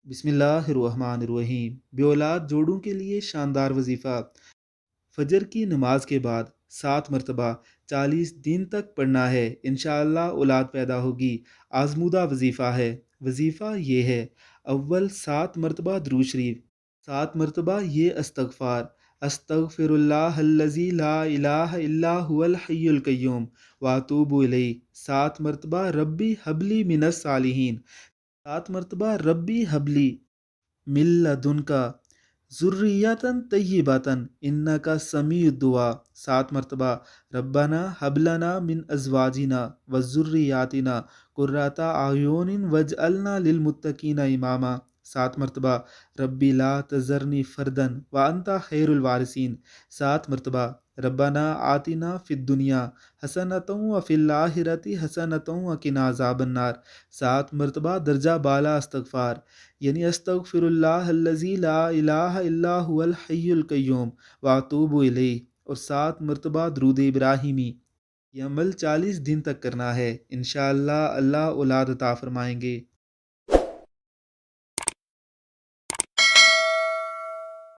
بسم اللہ الرحمن الرحیم۔ بے اولاد جوڑوں کے لیے شاندار وظیفہ۔ فجر کی نماز کے بعد 7 مرتبہ 40 دن تک پڑھنا ہے، انشاءاللہ اولاد پیدا ہوگی۔ آزمودہ وظیفہ ہے۔ وظیفہ یہ ہے: اول 7 مرتبہ درود شریف، 7 مرتبہ یہ استغفار: استغفر اللہ الذی لا الہ الا هو الحی القیوم واتوب الیہ، 7 مرتبہ ربی حبلی من الصالحین، 7 مرتبہ ربی حبلی من لدنکا ذریۃ طیبۃ انکا سمیع الدعا، 7 مرتبہ ربنا حب لنا من ازواجنا وذریاتنا قرۃ اعین واجعلنا للمتقین اماما، 7 مرتبہ ربی لا تذرنی فردا وانت خیر الوارثین، 7 مرتبہ ربنا آتنا فی الدنیا حسنۃ وفی الآخرۃ حسنۃ وقنا عذاب النار، 7 مرتبہ درجہ بالا استغفار، یعنی استغفر اللہ الذی لا الہ الا هو الحی القیوم واتوب الیہ، اور 7 مرتبہ درود ابراہیمی۔ یہ عمل 40 دن تک کرنا ہے، انشاءاللہ اللہ اولاد عطا فرمائیں گے۔